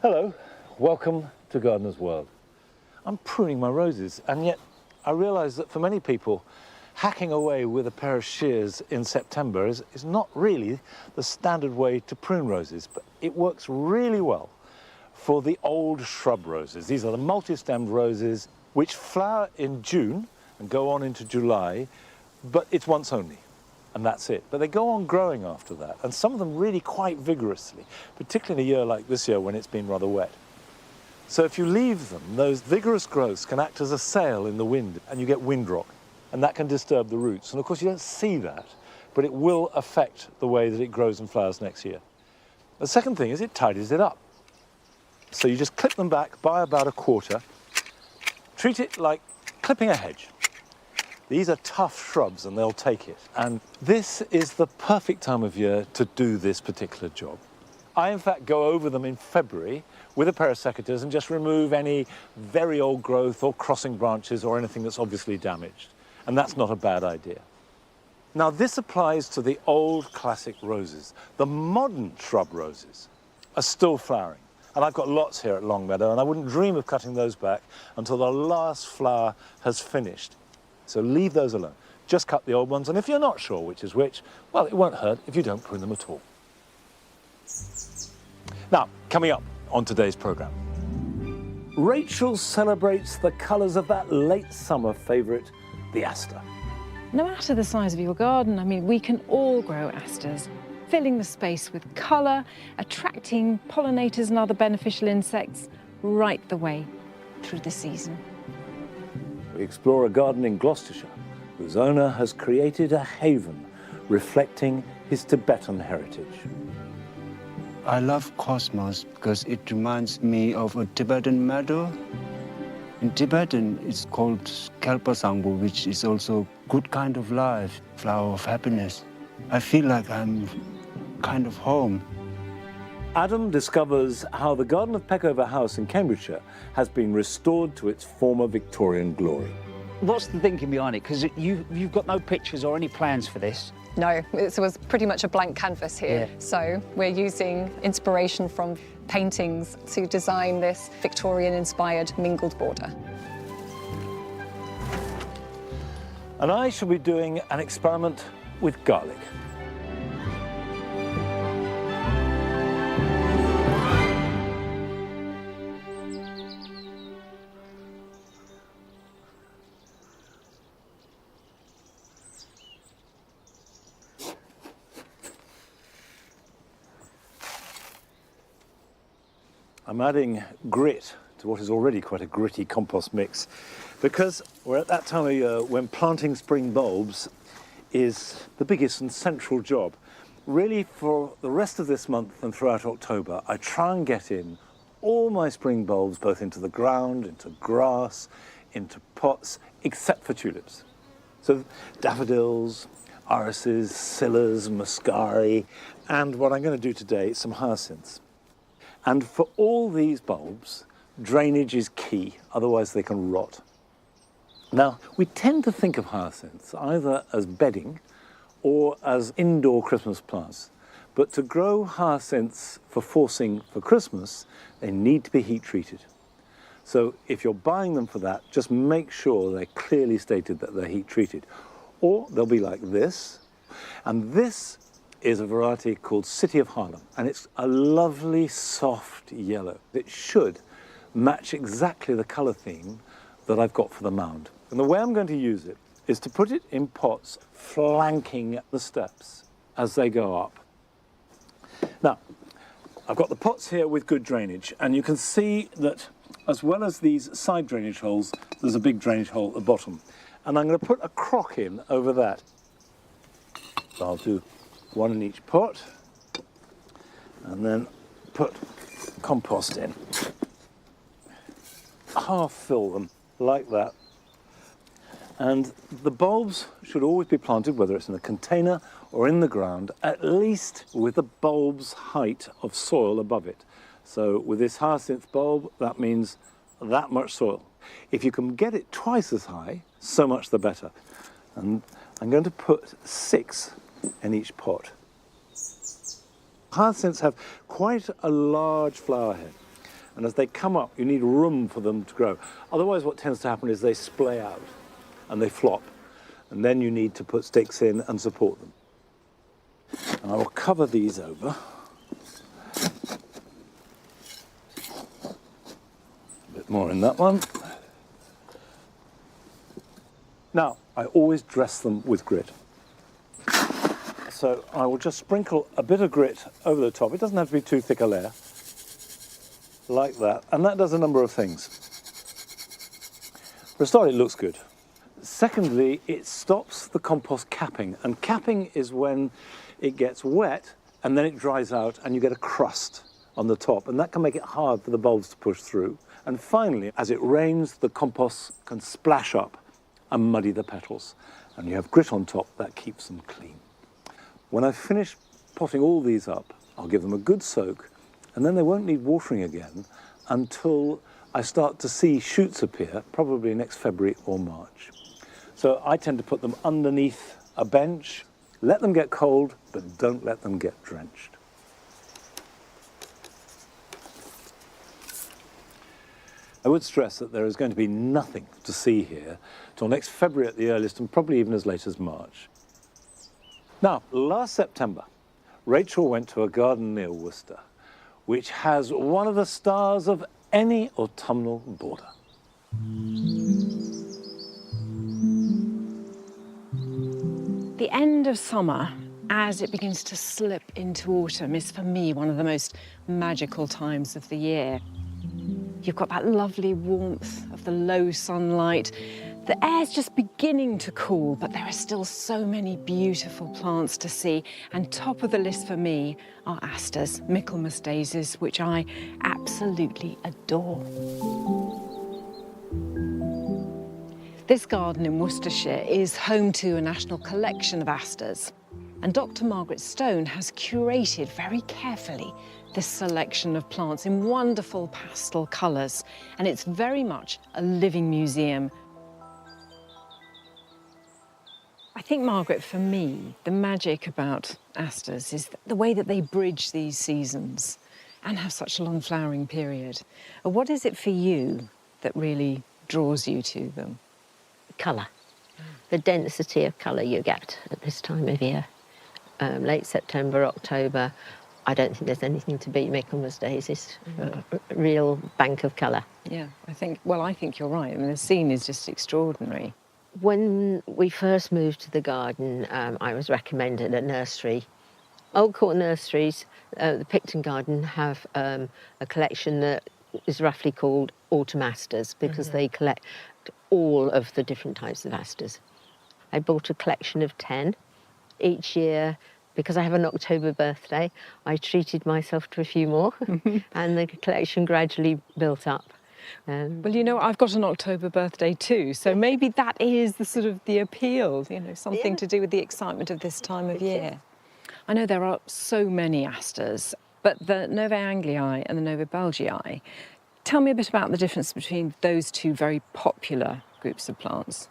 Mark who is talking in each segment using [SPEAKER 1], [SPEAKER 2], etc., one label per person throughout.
[SPEAKER 1] Hello, welcome to Gardener's World. I'm pruning my roses, and yet I realise that for many people, hacking away with a pair of shears in September is not really the standard way to prune roses, but it works really well for the old shrub roses. These are the multi-stemmed roses which flower in June and go on into July, but it's once only. And that's it. But they go on growing after that, and some of them really quite vigorously, particularly in a year like this year when it's been rather wet. So if you leave them, those vigorous growths can act as a sail in the wind, and you get windrock, and that can disturb the roots. And of course you don't see that, but it will affect the way that it grows and flowers next year. The second thing is it tidies it up. So you just clip them back by about a quarter. Treat it like clipping a hedge. These are tough shrubs and they'll take it. And this is the perfect time of year to do this particular job. I, in fact, go over them in February with a pair of secateurs and just remove any very old growth or crossing branches or anything that's obviously damaged. And that's not a bad idea. Now, this applies to the old classic roses. The modern shrub roses are still flowering. And I've got lots here at Longmeadow, and I wouldn't dream of cutting those back until the last flower has finished. So leave those alone. Just cut the old ones, and if you're not sure which is which, well, it won't hurt if you don't prune them at all. Now, coming up on today's programme, Rachel celebrates the colours of that late summer favourite, the aster.
[SPEAKER 2] No matter the size of your garden, I mean, we can all grow asters, filling the space with colour, attracting pollinators and other beneficial insects right the way through the season.
[SPEAKER 1] We explore a garden in Gloucestershire whose owner has created a haven reflecting his Tibetan heritage.
[SPEAKER 3] I love cosmos because it reminds me of a Tibetan meadow. In Tibetan, it's called Kalpasangbu, which is also good kind of life, flower of happiness. I feel like I'm kind of home.
[SPEAKER 1] Adam discovers how the garden of Peckover house in Cambridgeshire has been restored to its former Victorian glory.
[SPEAKER 4] What's the thinking behind it? Because you've got no pictures or any plans for this.
[SPEAKER 5] No, it was pretty much a blank canvas here.
[SPEAKER 4] Yeah.
[SPEAKER 5] So we're using inspiration from paintings to design this Victorian-inspired mingled border.
[SPEAKER 1] And I shall be doing an experiment with garlic. I'm adding grit to what is already quite a gritty compost mix because we're at that time of year when planting spring bulbs is the biggest and central job. Really, for the rest of this month and throughout October, I try and get in all my spring bulbs both into the ground, into grass, into pots, except for tulips. So daffodils, irises, scillas, muscari, and what I'm going to do today is some hyacinths. And for all these bulbs, drainage is key, otherwise they can rot. Now, we tend to think of hyacinths either as bedding or as indoor Christmas plants. But to grow hyacinths for forcing for Christmas, they need to be heat treated. So if you're buying them for that, just make sure they're clearly stated that they're heat treated. Or they'll be like this, and this is a variety called City of Harlem, and it's a lovely soft yellow. It should match exactly the colour theme that I've got for the mound. And the way I'm going to use it is to put it in pots flanking the steps as they go up. Now, I've got the pots here with good drainage, and you can see that as well as these side drainage holes, there's a big drainage hole at the bottom. And I'm going to put a crock in over that. So I'll do one in each pot, and then put compost in. Half fill them like that. And the bulbs should always be planted, whether it's in a container or in the ground, at least with the bulb's height of soil above it. So with this hyacinth bulb, that means that much soil. If you can get it twice as high, so much the better. And I'm going to put 6 in each pot. Hyacinths have quite a large flower head, And as they come up, you need room for them to grow. Otherwise, what tends to happen is they splay out and they flop. And then you need to put sticks in and support them. And I will cover these over. A bit more in that one. Now, I always dress them with grit. So I will just sprinkle a bit of grit over the top. It doesn't have to be too thick a layer, like that. And that does a number of things. For a start, it looks good. Secondly, it stops the compost capping. And capping is when it gets wet and then it dries out and you get a crust on the top. And that can make it hard for the bulbs to push through. And finally, as it rains, the compost can splash up and muddy the petals. And you have grit on top, that keeps them clean. When I finish potting all these up, I'll give them a good soak, and then they won't need watering again until I start to see shoots appear, probably next February or March. So I tend to put them underneath a bench, let them get cold, but don't let them get drenched. I would stress that there is going to be nothing to see here till next February at the earliest, and probably even as late as March. Now, last September, Rachel went to a garden near Worcester, which has one of the stars of any autumnal border.
[SPEAKER 2] The end of summer, as it begins to slip into autumn, is for me one of the most magical times of the year. You've got that lovely warmth of the low sunlight. The air's just beginning to cool, but there are still so many beautiful plants to see. And top of the list for me are asters, Michaelmas daisies, which I absolutely adore. This garden in Worcestershire is home to a national collection of asters. And Dr. Margaret Stone has curated very carefully this selection of plants in wonderful pastel colours. And it's very much a living museum. I think, Margaret, for me, the magic about asters is the way that they bridge these seasons and have such a long flowering period. What is it for you that really draws you to them?
[SPEAKER 6] Colour. The density of colour you get at this time of year. Late September, October, I don't think there's anything to beat Michaelmas daisies. A real bank of colour.
[SPEAKER 2] Yeah, I think you're right. I mean, the scene is just extraordinary.
[SPEAKER 6] When we first moved to the garden, I was recommended a nursery. Old Court Nurseries, the Picton Garden, have a collection that is roughly called Autumn Asters because they collect all of the different types of asters. I bought a collection of 10. Each year, because I have an October birthday, I treated myself to a few more and the collection gradually built up.
[SPEAKER 2] Well, you know, I've got an October birthday too, so maybe that is the sort of the appeal, you know, something to do with the excitement of this time of year. I know there are so many asters, but the Novae Anglii and the Novae Belgii, tell me a bit about the difference between those two very popular groups of plants.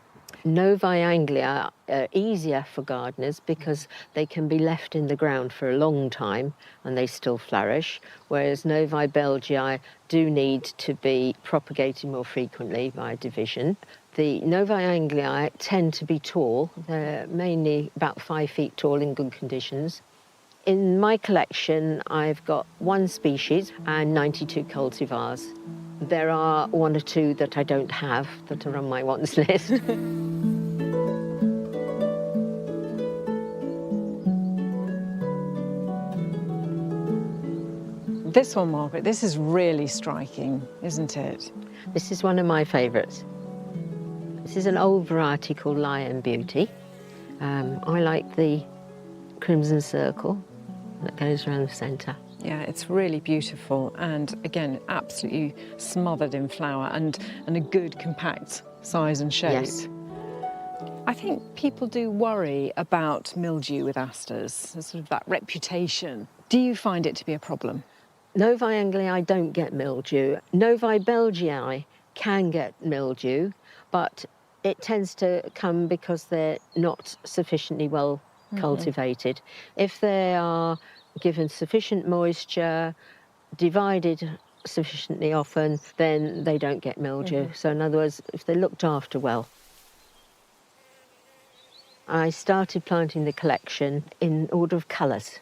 [SPEAKER 6] Novae Anglii are easier for gardeners because they can be left in the ground for a long time and they still flourish, whereas Novae Belgii do need to be propagated more frequently by division. The Novae Anglii tend to be tall. They're mainly about 5 feet tall in good conditions. In my collection, I've got 1 species and 92 cultivars. There are 1 or 2 that I don't have that are on my wants list.
[SPEAKER 2] This one, Margaret, this is really striking, isn't it?
[SPEAKER 6] This is one of my favourites. This is an old variety called Lion Beauty. I like the crimson circle that goes around the centre.
[SPEAKER 2] Yeah, it's really beautiful and, again, absolutely smothered in flower and a good compact size and shape.
[SPEAKER 6] Yes.
[SPEAKER 2] I think people do worry about mildew with asters, there's sort of that reputation. Do you find it to be a problem?
[SPEAKER 6] Novae Anglii don't get mildew. Novae Belgii can get mildew, but it tends to come because they're not sufficiently well cultivated. If they are given sufficient moisture, divided sufficiently often, then they don't get mildew. So in other words, if they're looked after well. I started planting the collection in order of colours.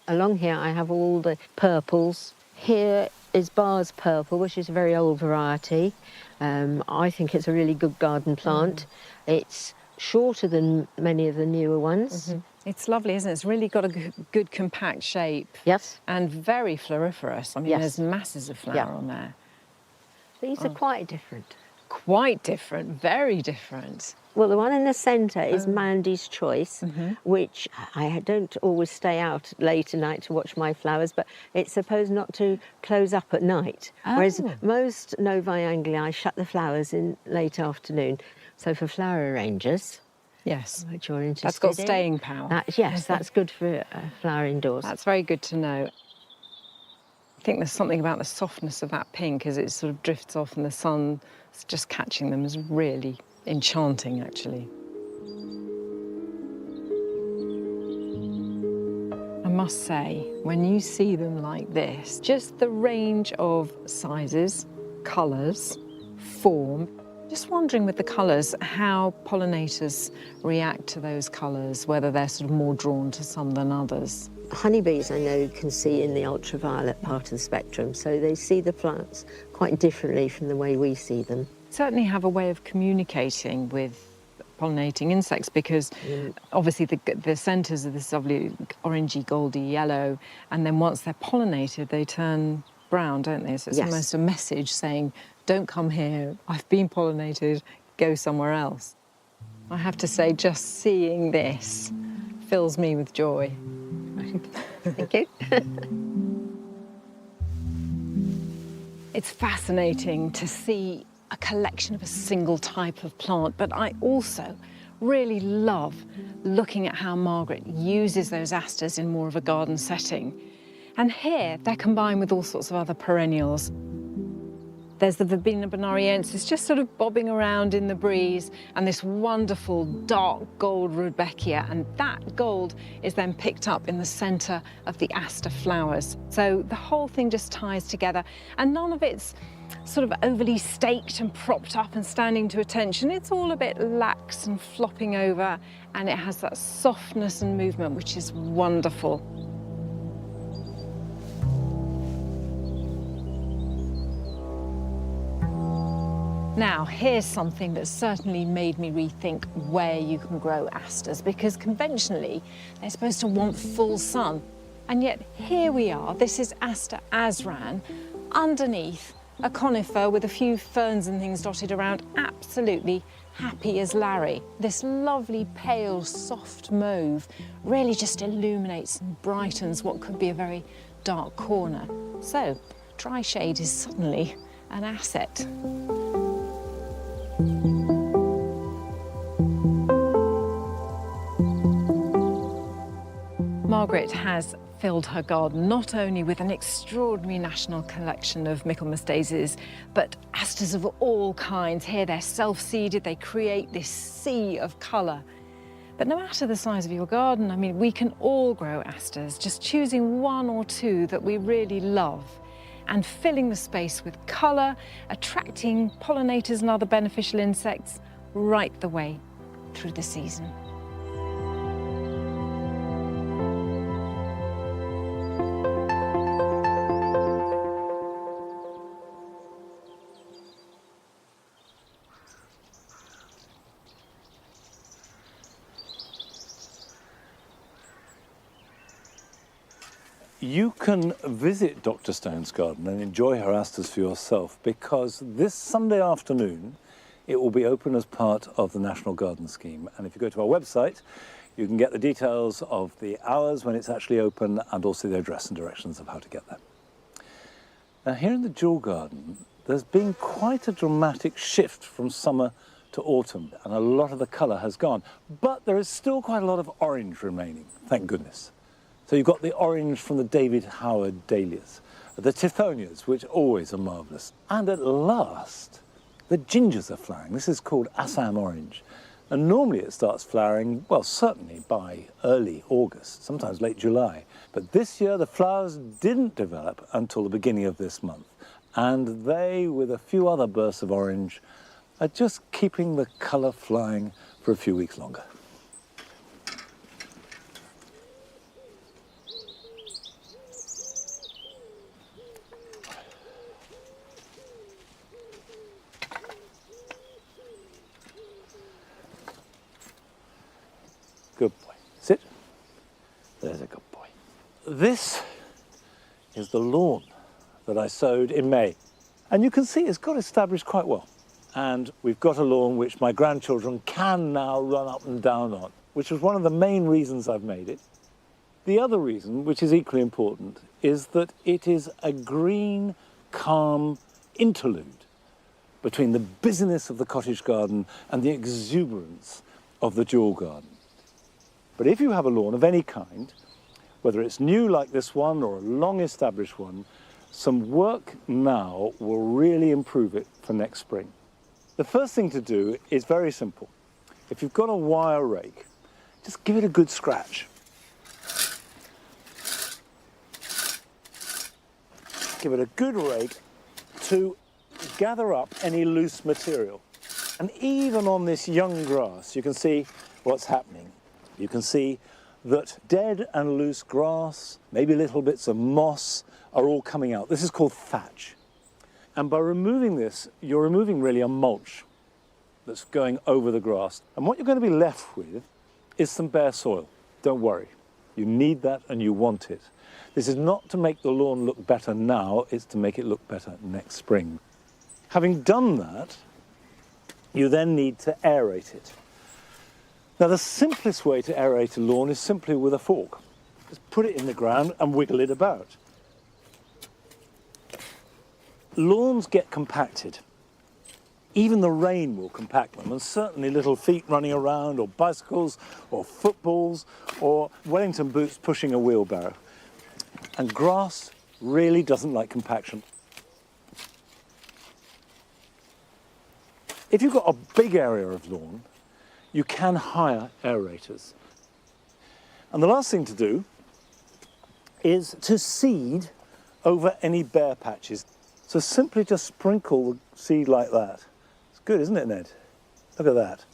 [SPEAKER 6] Along here I have all the purples. Here is Bar's purple, which is a very old variety. I think it's a really good garden plant. It's shorter than many of the newer ones.
[SPEAKER 2] It's lovely, isn't it? It's really got a good compact shape.
[SPEAKER 6] Yes.
[SPEAKER 2] And very floriferous. I mean,
[SPEAKER 6] Yes.
[SPEAKER 2] there's masses of flower on there.
[SPEAKER 6] These are quite different.
[SPEAKER 2] Quite different, very different.
[SPEAKER 6] Well, the one in the centre is Mandy's Choice, which I don't always stay out late at night to watch my flowers, but it's supposed not to close up at night. Whereas most Novae Anglii, I shut the flowers in late afternoon. So for flower arrangers,
[SPEAKER 2] Yes.
[SPEAKER 6] which you're interested
[SPEAKER 2] That's got
[SPEAKER 6] in,
[SPEAKER 2] staying power.
[SPEAKER 6] yes, that's good for flower indoors.
[SPEAKER 2] That's very good to know. I think there's something about the softness of that pink as it sort of drifts off and the sun is just catching them is really enchanting, actually. I must say, when you see them like this, just the range of sizes, colours, form, just wondering with the colours how pollinators react to those colours, whether they're sort of more drawn to some than others.
[SPEAKER 6] Honeybees, I know, can see in the ultraviolet part of the spectrum, so they see the plants quite differently from the way we see them.
[SPEAKER 2] Certainly have a way of communicating with pollinating insects because obviously the centres are this lovely orangey, goldy yellow, and then once they're pollinated, they turn brown, don't they? So it's almost a message saying, don't come here, I've been pollinated, go somewhere else. I have to say, just seeing this fills me with joy.
[SPEAKER 6] Thank you.
[SPEAKER 2] It's fascinating to see a collection of a single type of plant, but I also really love looking at how Margaret uses those asters in more of a garden setting. And here, they're combined with all sorts of other perennials. There's the Verbena bonariensis just sort of bobbing around in the breeze, and this wonderful dark gold rudbeckia, and that gold is then picked up in the centre of the aster flowers. So the whole thing just ties together, and none of it's sort of overly staked and propped up and standing to attention. It's all a bit lax and flopping over, and it has that softness and movement, which is wonderful. Now, here's something that certainly made me rethink where you can grow asters, because conventionally, they're supposed to want full sun. And yet, here we are. This is Aster asran, underneath a conifer with a few ferns and things dotted around, absolutely happy as Larry. This lovely, pale, soft mauve really just illuminates and brightens what could be a very dark corner. So, dry shade is suddenly an asset. Margaret has filled her garden not only with an extraordinary national collection of Michaelmas daisies, but asters of all kinds. Here they're self-seeded, they create this sea of colour. But no matter the size of your garden, I mean, we can all grow asters, just choosing one or two that we really love and filling the space with colour, attracting pollinators and other beneficial insects right the way through the season.
[SPEAKER 1] You can visit Dr. Stone's garden and enjoy her asters for yourself, because this Sunday afternoon it will be open as part of the National Garden Scheme. And if you go to our website, you can get the details of the hours when it's actually open and also the address and directions of how to get there. Now, here in the Jewel Garden, there's been quite a dramatic shift from summer to autumn, and a lot of the colour has gone. But there is still quite a lot of orange remaining, thank goodness. So you've got the orange from the David Howard dahlias, the Tithonias, which always are marvellous. And at last, the gingers are flowering. This is called Assam orange. And normally it starts flowering, well, certainly by early August, sometimes late July. But this year the flowers didn't develop until the beginning of this month. And they, with a few other bursts of orange, are just keeping the colour flying for a few weeks longer. Good boy. Sit. There's a good boy. This is the lawn that I sowed in May. And you can see it's got established quite well. And we've got a lawn which my grandchildren can now run up and down on, which was one of the main reasons I've made it. The other reason, which is equally important, is that it is a green, calm interlude between the busyness of the cottage garden and the exuberance of the dual garden. But if you have a lawn of any kind, whether it's new like this one or a long-established one, some work now will really improve it for next spring. The first thing to do is very simple. If you've got a wire rake, just give it a good scratch. Give it a good rake to gather up any loose material. And even on this young grass, you can see what's happening. You can see that dead and loose grass, maybe little bits of moss, are all coming out. This is called thatch. And by removing this, you're removing really a mulch that's going over the grass. And what you're going to be left with is some bare soil. Don't worry. You need that and you want it. This is not to make the lawn look better now, it's to make it look better next spring. Having done that, you then need to aerate it. Now, the simplest way to aerate a lawn is simply with a fork. Just put it in the ground and wiggle it about. Lawns get compacted. Even the rain will compact them, and certainly little feet running around, or bicycles, or footballs, or Wellington boots pushing a wheelbarrow. And grass really doesn't like compaction. If you've got a big area of lawn, you can hire aerators. And the last thing to do is to seed over any bare patches. So simply just sprinkle the seed like that. It's good, isn't it, Ned? Look at that.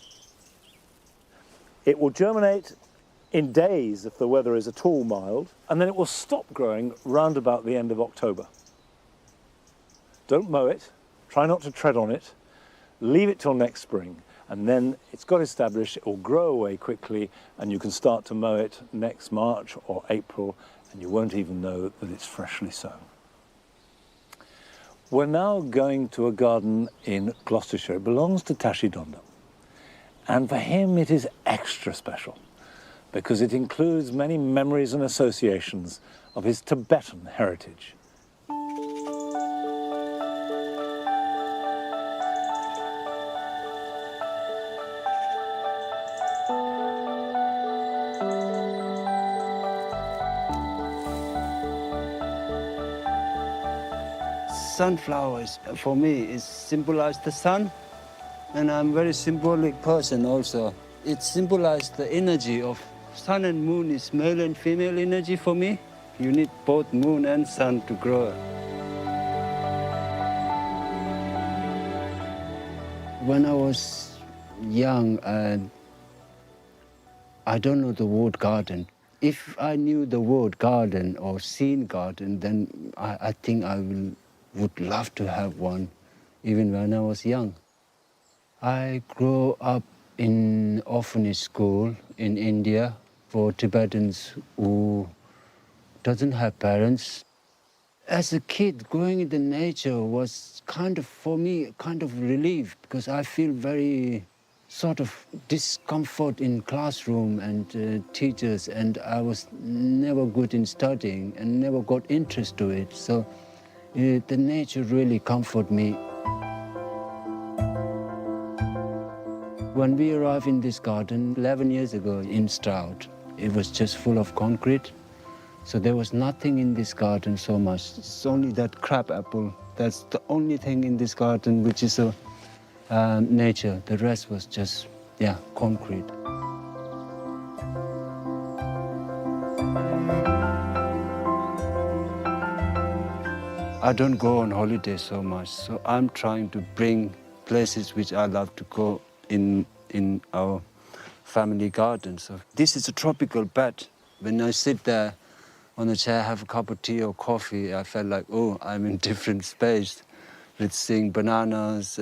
[SPEAKER 1] It will germinate in days if the weather is at all mild, and then it will stop growing round about the end of October. Don't mow it, try not to tread on it, leave it till next spring, and then it's got established, it will grow away quickly, and you can start to mow it next March or April, and you won't even know that it's freshly sown. We're now going to a garden in Gloucestershire. It belongs to Tashi Donda. And for him it is extra special because it includes many memories and associations of his Tibetan heritage.
[SPEAKER 3] Sunflowers, for me, it symbolizes the sun, and I'm a very symbolic person also. It symbolizes the energy of sun and moon is male and female energy for me. You need both moon and sun to grow. When I was young, I don't know the word garden. If I knew the word garden or seen garden, then I think I would love to have one, even when I was young. I grew up in orphanage school in India for Tibetans who doesn't have parents. As a kid, going into nature was kind of, for me, kind of relief because I feel very sort of discomfort in classroom and teachers, and I was never good in studying and never got interest to it. So the nature really comforted me. When we arrived in this garden 11 years ago in Stroud, it was just full of concrete. So there was nothing in this garden so much. It's only that crab apple. That's the only thing in this garden which is nature. The rest was just yeah, concrete. I don't go on holiday so much, so I'm trying to bring places which I love to go in our family garden. So this is a tropical bed. When I sit there on a chair, have a cup of tea or coffee, I felt like, oh, I'm in different space. Let's sing bananas,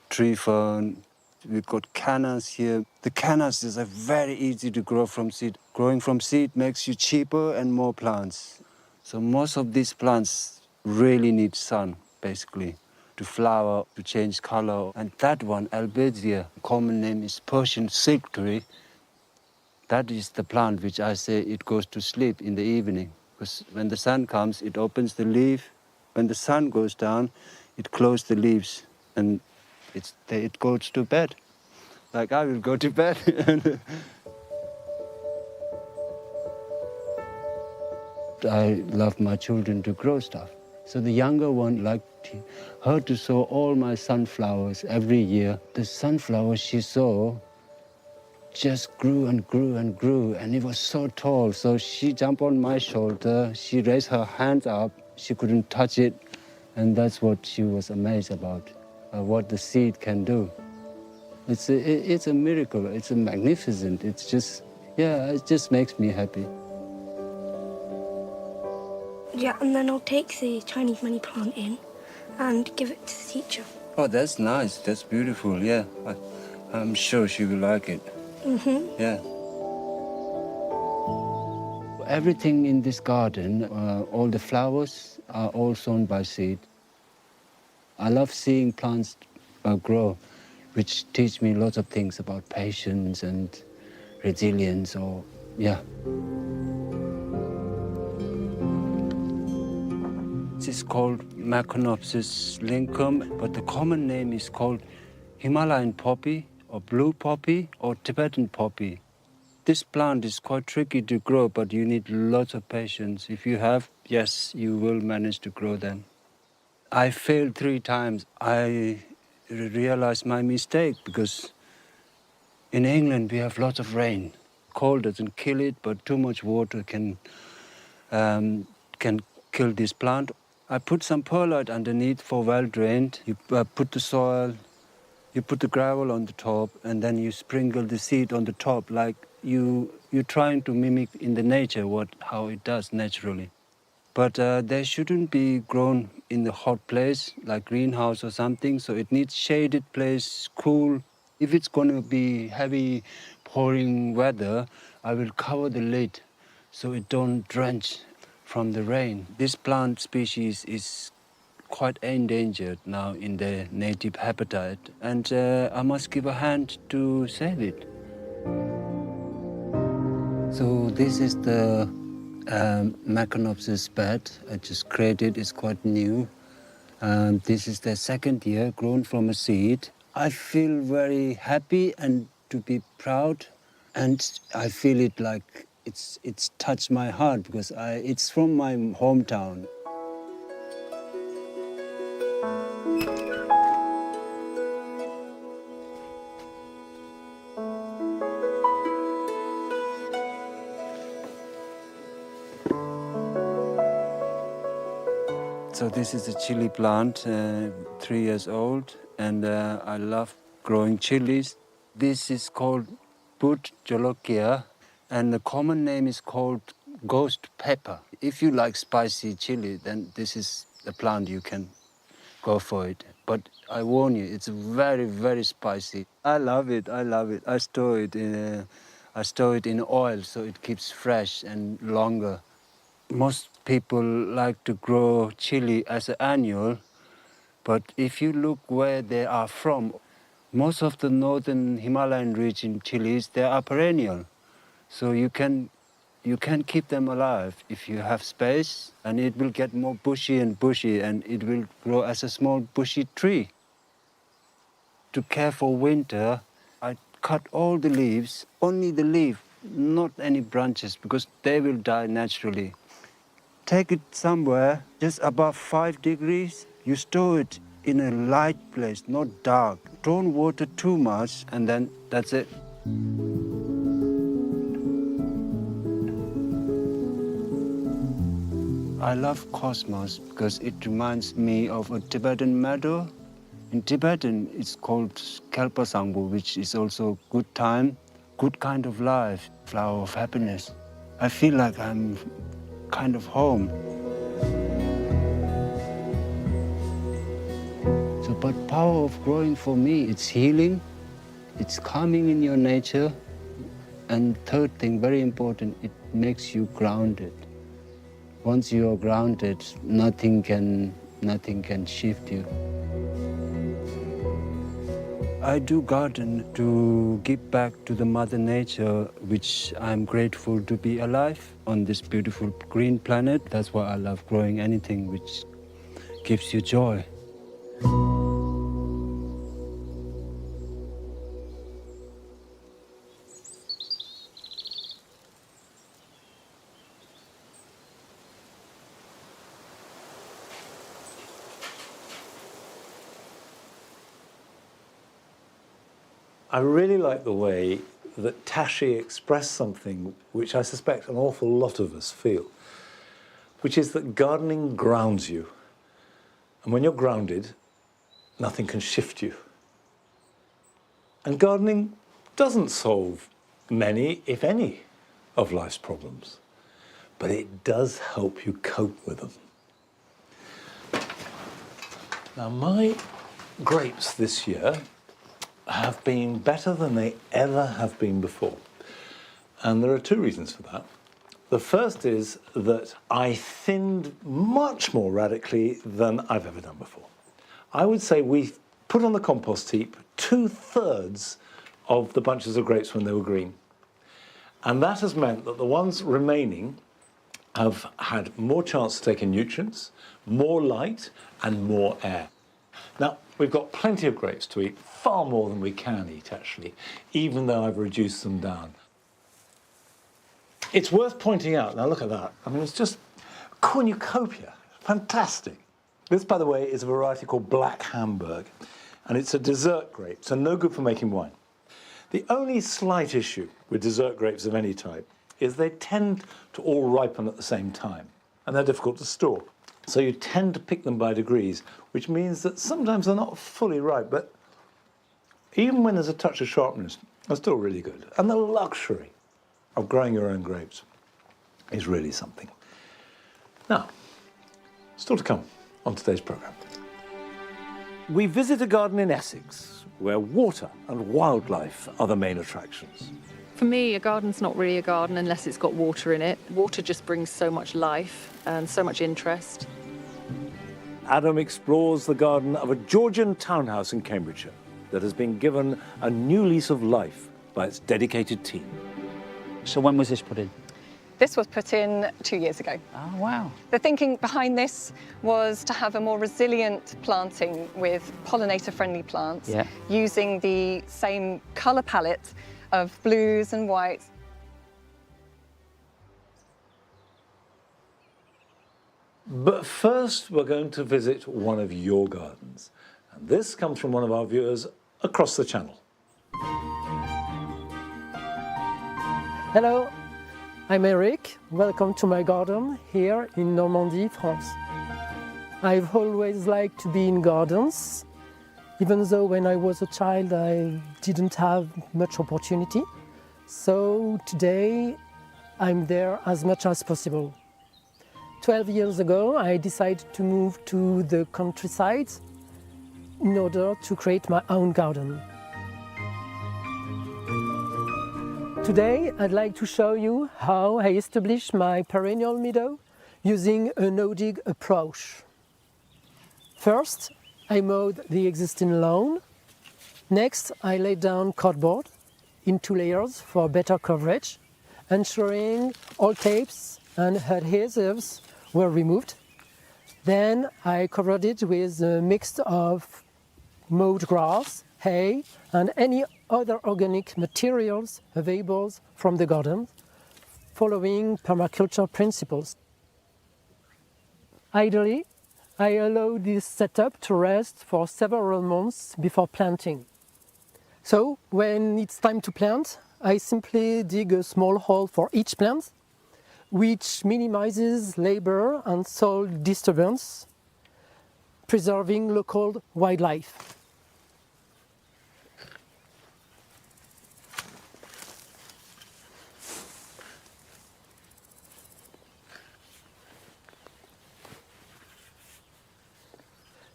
[SPEAKER 3] tree fern. We've got cannas here. The cannas is very easy to grow from seed. Growing from seed makes you cheaper and more plants. So most of these plants really need sun, basically, to flower, to change color. And that one, Albizia, common name is Persian silk tree. That is the plant which I say it goes to sleep in the evening. Because when the sun comes, it opens the leaf. When the sun goes down, it closes the leaves and it goes to bed. Like I will go to bed. I love my children to grow stuff. So the younger one liked her to sow all my sunflowers every year. The sunflower she saw just grew and grew and grew, and it was so tall. So she jumped on my shoulder, she raised her hands up, she couldn't touch it, and that's what she was amazed about, what the seed can do. It's a miracle, it's a magnificent, it's just, yeah, it just makes me happy.
[SPEAKER 7] Yeah, and then I'll take the Chinese money plant in and give it to the teacher.
[SPEAKER 3] Oh, that's nice, that's beautiful, yeah. I'm sure she will like it.
[SPEAKER 7] Mm-hmm.
[SPEAKER 3] Yeah. Everything in this garden, all the flowers are all sown by seed. I love seeing plants grow, which teach me lots of things about patience and resilience, or, yeah. This is called Macronopsis lincum, but the common name is called Himalayan poppy, or blue poppy, or Tibetan poppy. This plant is quite tricky to grow, but you need lots of patience. If you have, yes, you will manage to grow them. I failed 3 times. I realized my mistake because in England we have lots of rain. Cold doesn't kill it, but too much water can kill this plant. I put some perlite underneath for well drained. You put the soil, you put the gravel on the top, and then you sprinkle the seed on the top, like you're trying to mimic in the nature how it does naturally. But they shouldn't be grown in the hot place, like greenhouse or something, so it needs shaded place, cool. If it's going to be heavy pouring weather, I will cover the lid so it don't drench from the rain. This plant species is quite endangered now in the native habitat, and I must give a hand to save it. So this is the Macronopsis bed I just created. It's quite new. This is the 2nd year, grown from a seed. I feel very happy and to be proud, and I feel it like it's touched my heart because it's from my hometown. So this is a chili plant, 3 years old, and I love growing chilies. This is called Put Jolokia, and the common name is called ghost pepper. If you like spicy chili, then this is the plant you can go for it. But I warn you, it's very, very spicy. I love it, I love it. I store it in oil so it keeps fresh and longer. Most people like to grow chili as an annual, but if you look where they are from, most of the northern Himalayan region chilies, they are perennial. So you can keep them alive if you have space, and it will get more bushy, and it will grow as a small bushy tree. To care for winter, I cut all the leaves, only the leaf, not any branches, because they will die naturally. Take it somewhere just above 5 degrees. You store it in a light place, not dark. don't water too much, and then that's it. I love cosmos because it reminds me of a Tibetan meadow. In Tibetan, it's called kalpasangbu, which is also good time, good kind of life, flower of happiness. I feel like I'm kind of home. So, but power of growing for me, it's healing, it's calming in your nature, and third thing, very important, it makes you grounded. Once you are grounded, nothing can shift you. I do garden to give back to the Mother Nature, which I'm grateful to be alive on this beautiful green planet. That's why I love growing anything which gives you joy.
[SPEAKER 1] I really like the way that Tashi expressed something which I suspect an awful lot of us feel, which is that gardening grounds you. And when you're grounded, nothing can shift you. And gardening doesn't solve many, if any, of life's problems, but it does help you cope with them. Now, my grapes this year have been better than they ever have been before. And there are two reasons for that. The first is that I thinned much more radically than I've ever done before. I would say we put on the compost heap 2/3 of the bunches of grapes when they were green. And that has meant that the ones remaining have had more chance to take in nutrients, more light, and more air. Now, we've got plenty of grapes to eat, far more than we can eat, actually, even though I've reduced them down. It's worth pointing out, now look at that. I mean, it's just cornucopia, fantastic. This, by the way, is a variety called Black Hamburg, and it's a dessert grape, so no good for making wine. The only slight issue with dessert grapes of any type is they tend to all ripen at the same time, and they're difficult to store. So you tend to pick them by degrees, which means that sometimes they're not fully ripe, but even when there's a touch of sharpness, they're still really good. And the luxury of growing your own grapes is really something. Now, still to come on today's programme. We visit a garden in Essex, where water and wildlife are the main attractions.
[SPEAKER 5] For me, a garden's not really a garden unless it's got water in it. Water just brings so much life and so much interest.
[SPEAKER 1] Adam explores the garden of a Georgian townhouse in Cambridgeshire that has been given a new lease of life by its dedicated team.
[SPEAKER 4] So when was this put in?
[SPEAKER 5] This was put in 2 years ago.
[SPEAKER 4] Oh, wow.
[SPEAKER 5] The thinking behind this was to have a more resilient planting with pollinator-friendly plants, using the same colour palette of blues and whites.
[SPEAKER 1] But first, we're going to visit one of your gardens. And this comes from one of our viewers across the channel.
[SPEAKER 8] Hello, I'm Eric. Welcome to my garden here in Normandy, France. I've always liked to be in gardens, even though when I was a child I didn't have much opportunity. So today I'm there as much as possible. 12 years ago I decided to move to the countryside in order to create my own garden. Today I'd like to show you how I established my perennial meadow using a no-dig approach. First, I mowed the existing lawn. Next, I laid down cardboard in 2 layers for better coverage, ensuring all tapes and adhesives were removed. Then I covered it with a mix of mowed grass, hay, and any other organic materials available from the garden, following permaculture principles. Ideally, I allow this setup to rest for several months before planting. So when it's time to plant, I simply dig a small hole for each plant, which minimizes labor and soil disturbance, preserving local wildlife.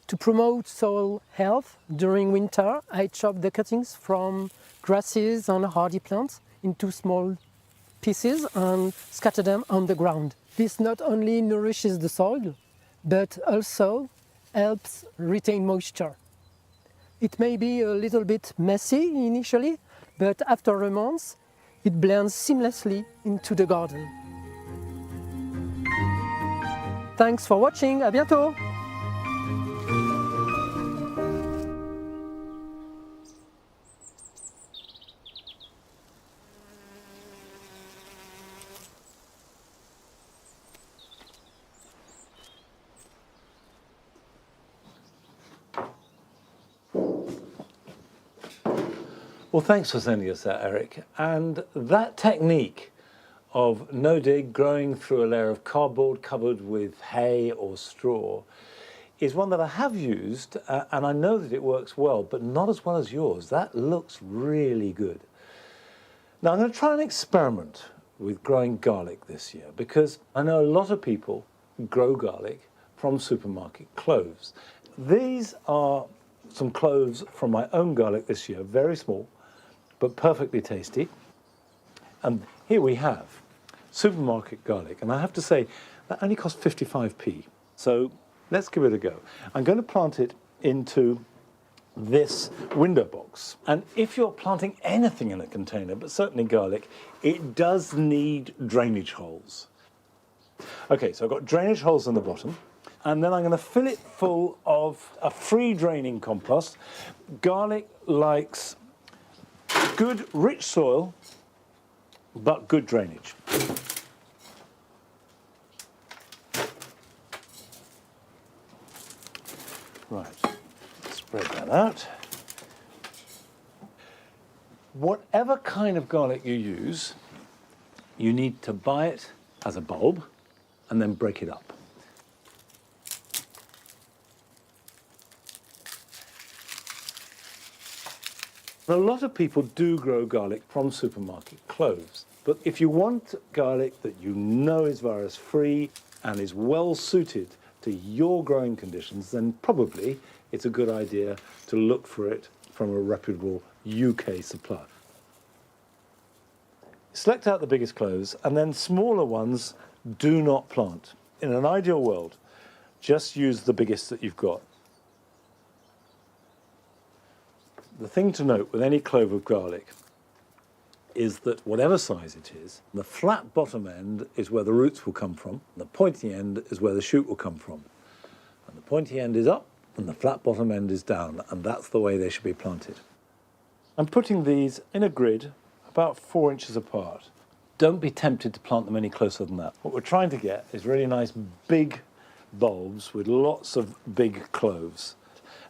[SPEAKER 8] To promote soil health during winter, I chop the cuttings from grasses and hardy plants into small pieces and scatter them on the ground. This not only nourishes the soil, but also helps retain moisture. It may be a little bit messy initially, but after a month, it blends seamlessly into the garden. Thanks for watching, à bientôt!
[SPEAKER 1] Well, thanks for sending us that, Eric. And that technique of no-dig growing through a layer of cardboard covered with hay or straw is one that I have used, and I know that it works well, but not as well as yours. That looks really good. Now, I'm going to try an experiment with growing garlic this year, because I know a lot of people grow garlic from supermarket cloves. These are some cloves from my own garlic this year, very small, but perfectly tasty. And here we have supermarket garlic, and I have to say that only cost 55p. So let's give it a go. I'm going to plant it into this window box. And if you're planting anything in a container, but certainly garlic, it does need drainage holes. Okay, so I've got drainage holes in the bottom, and then I'm going to fill it full of a free draining compost. Garlic likes good, rich soil, but good drainage. Right, spread that out. Whatever kind of garlic you use, you need to buy it as a bulb and then break it up. A lot of people do grow garlic from supermarket cloves, but if you want garlic that you know is virus-free and is well suited to your growing conditions, then probably it's a good idea to look for it from a reputable UK supplier. Select out the biggest cloves, and then smaller ones do not plant. In an ideal world, just use the biggest that you've got. The thing to note with any clove of garlic is that whatever size it is, the flat bottom end is where the roots will come from, and the pointy end is where the shoot will come from. And the pointy end is up, and the flat bottom end is down, and that's the way they should be planted. I'm putting these in a grid about 4 inches apart. Don't be tempted to plant them any closer than that. What we're trying to get is really nice big bulbs with lots of big cloves.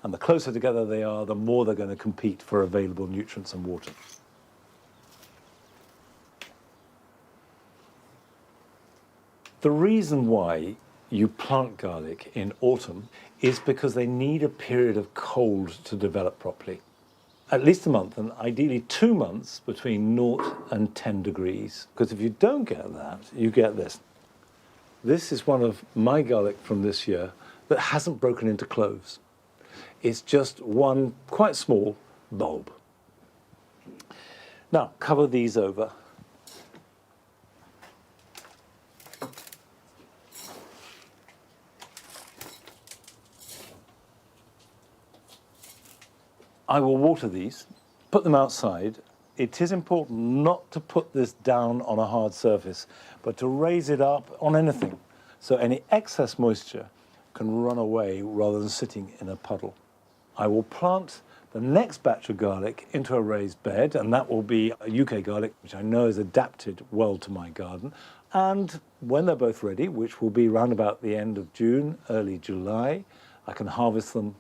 [SPEAKER 1] And the closer together they are, the more they're going to compete for available nutrients and water. The reason why you plant garlic in autumn is because they need a period of cold to develop properly. At least a month, and ideally 2 months between 0 and 10 degrees. Because if you don't get that, you get this. This is one of my garlic from this year that hasn't broken into cloves. It's just one quite small bulb. Now, cover these over. I will water these, put them outside. It is important not to put this down on a hard surface, but to raise it up on anything, so any excess moisture can run away rather than sitting in a puddle. I will plant the next batch of garlic into a raised bed, and that will be a UK garlic, which I know is adapted well to my garden. And when they're both ready, which will be round about the end of June, early July, I can harvest them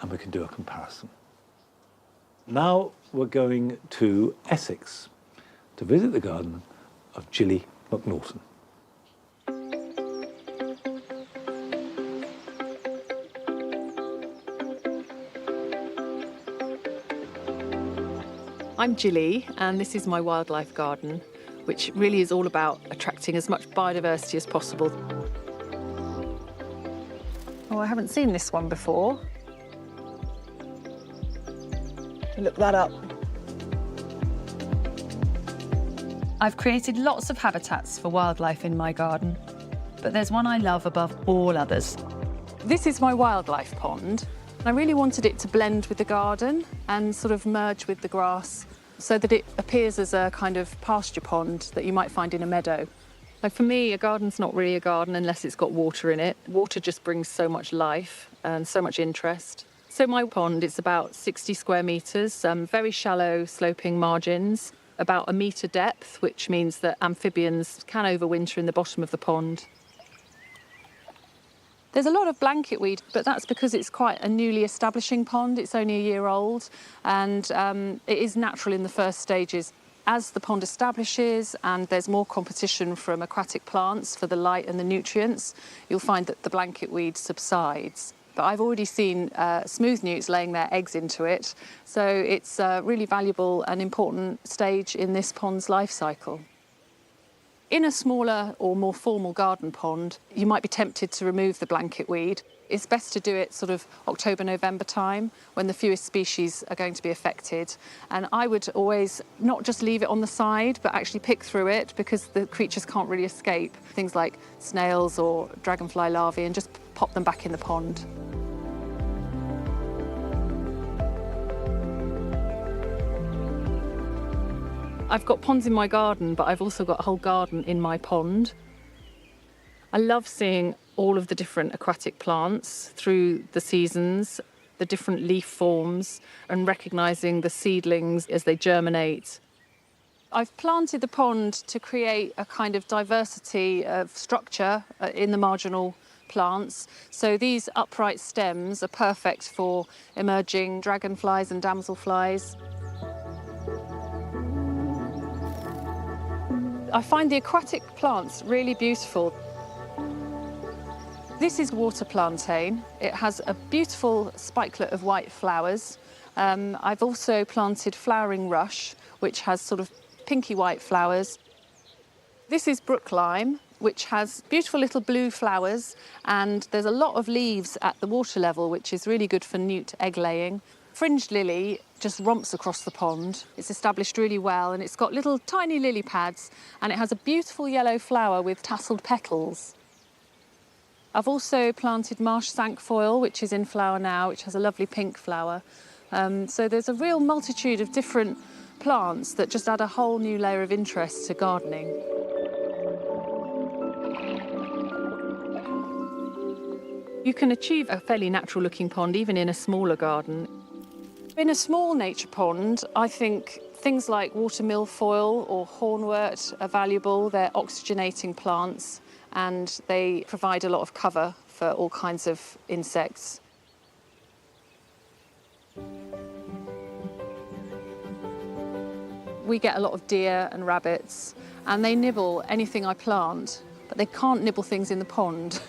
[SPEAKER 1] and we can do a comparison. Now we're going to Essex to visit the garden of Gilly McNaughton.
[SPEAKER 9] I'm Gilly, and this is my wildlife garden, which really is all about attracting as much biodiversity as possible. Oh, I haven't seen this one before. Look that up. I've created lots of habitats for wildlife in my garden, but there's one I love above all others. This is my wildlife pond. I really wanted it to blend with the garden and sort of merge with the grass so that it appears as a kind of pasture pond that you might find in a meadow. Like for me, a garden's not really a garden unless it's got water in it. Water just brings so much life and so much interest. So my pond is about 60 square metres, very shallow sloping margins, about a metre depth, which means that amphibians can overwinter in the bottom of the pond. There's a lot of blanket weed, but that's because it's quite a newly establishing pond. It's only a year old, and it is natural in the first stages. As the pond establishes and there's more competition from aquatic plants for the light and the nutrients, you'll find that the blanket weed subsides. But I've already seen smooth newts laying their eggs into it, so it's a really valuable and important stage in this pond's life cycle. In a smaller or more formal garden pond, you might be tempted to remove the blanket weed. It's best to do it sort of October, November time, when the fewest species are going to be affected. And I would always not just leave it on the side, but actually pick through it, because the creatures can't really escape. Things like snails or dragonfly larvae, and just pop them back in the pond. I've got ponds in my garden, but I've also got a whole garden in my pond. I love seeing all of the different aquatic plants through the seasons, the different leaf forms, and recognising the seedlings as they germinate. I've planted the pond to create a kind of diversity of structure in the marginal plants. So these upright stems are perfect for emerging dragonflies and damselflies. I find the aquatic plants really beautiful. This is water plantain. It has a beautiful spikelet of white flowers. I've also planted flowering rush, which has sort of pinky white flowers. This is brook lime, which has beautiful little blue flowers, and there's a lot of leaves at the water level, which is really good for newt egg laying. Fringed lily just romps across the pond. It's established really well, and it's got little tiny lily pads, and it has a beautiful yellow flower with tasselled petals. I've also planted marsh cinquefoil, which is in flower now, which has a lovely pink flower. So there's a real multitude of different plants that just add a whole new layer of interest to gardening. You can achieve a fairly natural-looking pond even in a smaller garden. In a small nature pond, I think things like water milfoil or hornwort are valuable. They're oxygenating plants, and they provide a lot of cover for all kinds of insects. We get a lot of deer and rabbits, and they nibble anything I plant, but they can't nibble things in the pond.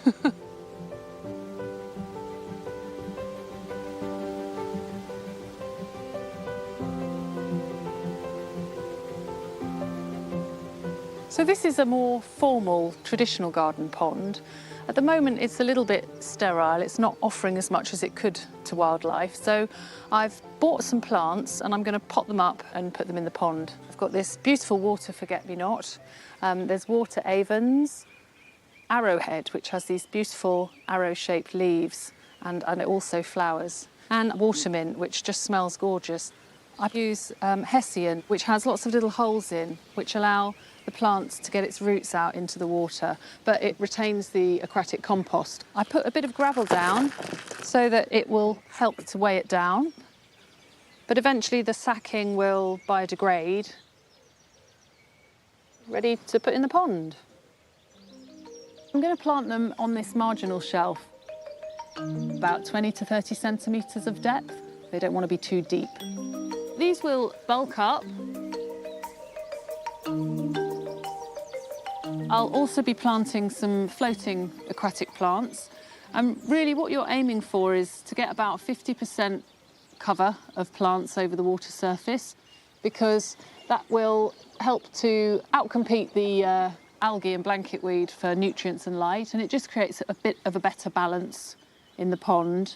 [SPEAKER 9] So this is a more formal, traditional garden pond. At the moment, it's a little bit sterile. It's not offering as much as it could to wildlife. So I've bought some plants, and I'm going to pot them up and put them in the pond. I've got this beautiful water forget-me-not. There's water avens, arrowhead, which has these beautiful arrow-shaped leaves, and it also flowers, and watermint, which just smells gorgeous. I use hyacinth, which has lots of little holes in, which allow the plants to get its roots out into the water, but it retains the aquatic compost. I put a bit of gravel down so that it will help to weigh it down, but eventually the sacking will biodegrade. Ready to put in the pond. I'm going to plant them on this marginal shelf, about 20 to 30 centimetres of depth. They don't want to be too deep. These will bulk up. I'll also be planting some floating aquatic plants. And really what you're aiming for is to get about 50% cover of plants over the water surface, because that will help to outcompete the algae and blanket weed for nutrients and light, and it just creates a bit of a better balance in the pond.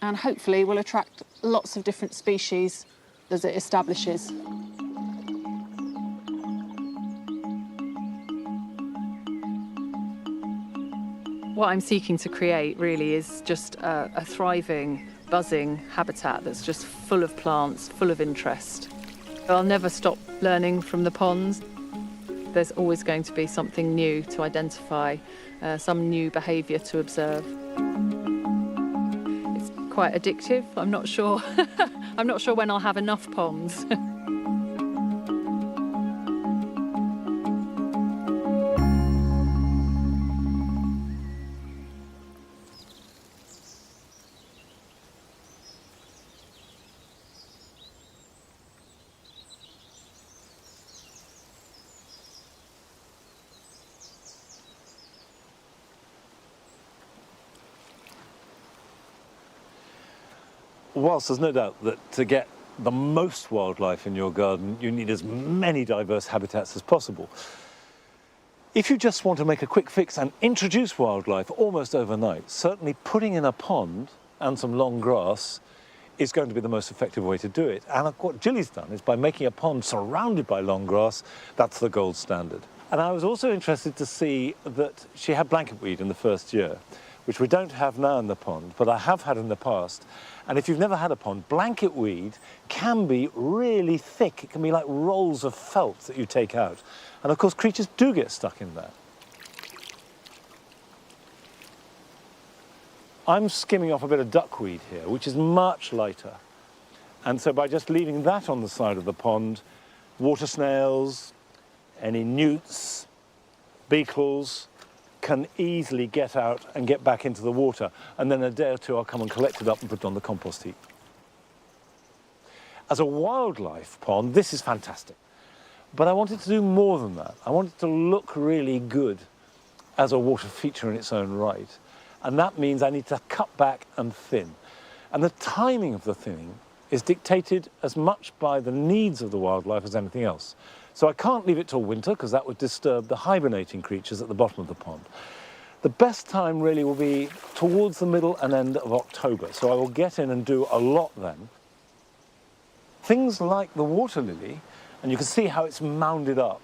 [SPEAKER 9] And hopefully will attract lots of different species as it establishes. What I'm seeking to create really is just a thriving, buzzing habitat that's just full of plants, full of interest. I'll never stop learning from the ponds. There's always going to be something new to identify, some new behaviour to observe. It's quite addictive. I'm not sure. I'm not sure when I'll have enough ponds.
[SPEAKER 1] Whilst there's no doubt that to get the most wildlife in your garden, you need as many diverse habitats as possible. If you just want to make a quick fix and introduce wildlife almost overnight, certainly putting in a pond and some long grass is going to be the most effective way to do it. And what Gilly's done is by making a pond surrounded by long grass, that's the gold standard. And I was also interested to see that she had blanket weed in the first year, which we don't have now in the pond, but I have had in the past. And if you've never had a pond, blanket weed can be really thick. It can be like rolls of felt that you take out. And of course, creatures do get stuck in there. I'm skimming off a bit of duckweed here, which is much lighter. And so by just leaving that on the side of the pond, water snails, any newts, beetles, can easily get out and get back into the water, and then a day or two I'll come and collect it up and put it on the compost heap. As a wildlife pond, this is fantastic. But I wanted to do more than that. I wanted to look really good as a water feature in its own right. And that means I need to cut back and thin. And the timing of the thinning is dictated as much by the needs of the wildlife as anything else. So I can't leave it till winter because that would disturb the hibernating creatures at the bottom of the pond. The best time really will be towards the middle and end of October. So I will get in and do a lot then. Things like the water lily, and you can see how it's mounded up,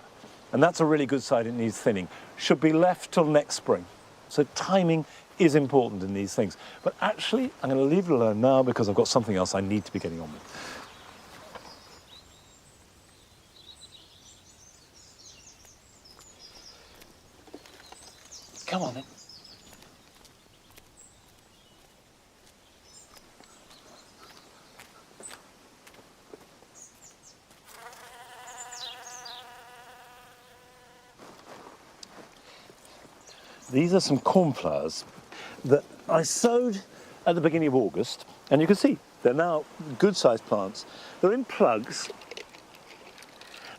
[SPEAKER 1] and that's a really good sign it needs thinning, should be left till next spring. So timing is important in these things. But actually, I'm going to leave it alone now because I've got something else I need to be getting on with. Come on then. These are some cornflowers that I sowed at the beginning of August, and you can see they're now good-sized plants. They're in plugs,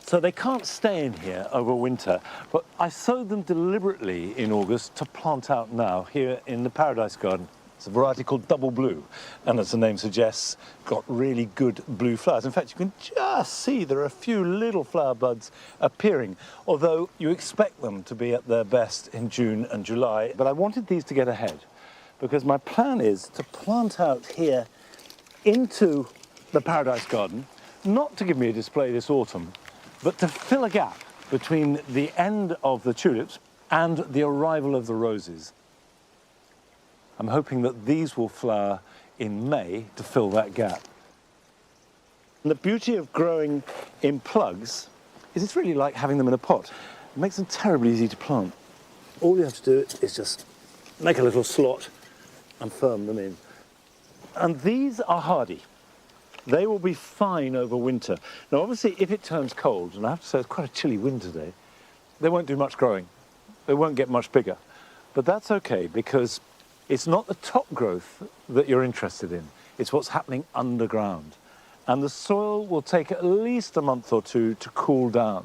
[SPEAKER 1] so they can't stay in here over winter, but I sowed them deliberately in August to plant out now here in the Paradise Garden. It's a variety called Double Blue, and as the name suggests, got really good blue flowers. In fact, you can just see there are a few little flower buds appearing, although you expect them to be at their best in June and July. But I wanted these to get ahead, because my plan is to plant out here into the Paradise Garden, not to give me a display this autumn, but to fill a gap between the end of the tulips and the arrival of the roses. I'm hoping that these will flower in May to fill that gap. And the beauty of growing in plugs is it's really like having them in a pot. It makes them terribly easy to plant. All you have to do is just make a little slot and firm them in. And these are hardy. They will be fine over winter. Now, obviously, if it turns cold, and I have to say it's quite a chilly wind today, they won't do much growing. They won't get much bigger. But that's okay, because it's not the top growth that you're interested in. It's what's happening underground. and the soil will take at least a month or two to cool down.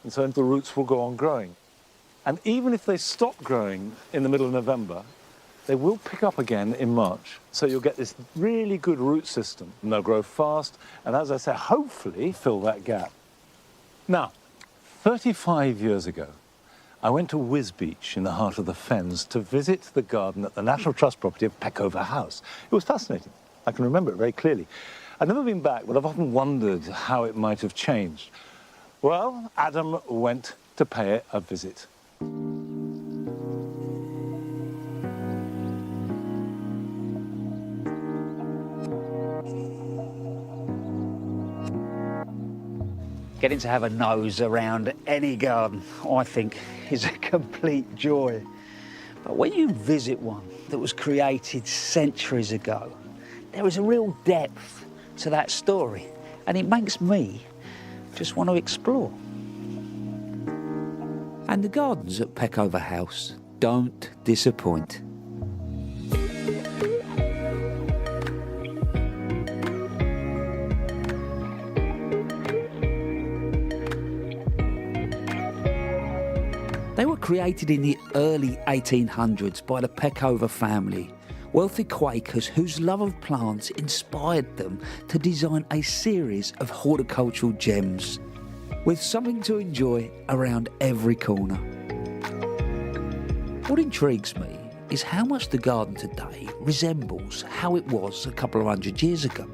[SPEAKER 1] And so the roots will go on growing. And even if they stop growing in the middle of November, they will pick up again in March. So you'll get this really good root system, and they'll grow fast, and as I say, hopefully fill that gap. Now, 35 years ago, I went to Wisbeach in the heart of the Fens to visit the garden at the National Trust property of Peckover House. It was fascinating. I can remember it very clearly. I've never been back, but I've often wondered how it might have changed. Well, Adam went to pay it a visit.
[SPEAKER 4] Getting to have a nose around any garden, I think, is a complete joy. But when you visit one that was created centuries ago, there is a real depth to that story, and it makes me just want to explore. And the gardens at Peckover House don't disappoint. They were created in the early 1800s by the Peckover family, wealthy Quakers whose love of plants inspired them to design a series of horticultural gems, with something to enjoy around every corner. What intrigues me is how much the garden today resembles how it was a couple of hundred years ago.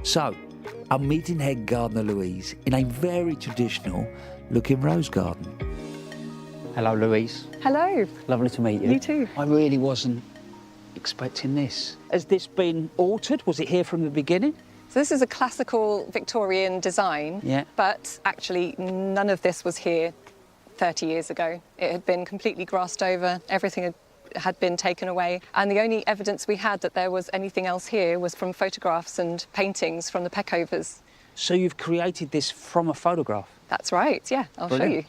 [SPEAKER 4] So, I'm meeting head gardener Louise in a very traditional looking rose garden. Hello, Louise.
[SPEAKER 5] Hello.
[SPEAKER 4] Lovely to meet you.
[SPEAKER 5] You too.
[SPEAKER 4] I really wasn't expecting this. Has this been altered? Was it here from the beginning?
[SPEAKER 5] So this is a classical Victorian design,
[SPEAKER 4] Yeah.
[SPEAKER 5] but actually none of this was here 30 years ago. It had been completely grassed over, everything had been taken away, and the only evidence we had that there was anything else here was from photographs and paintings from the Peckovers.
[SPEAKER 4] So you've created this from a photograph?
[SPEAKER 5] That's right, yeah, I'll show you.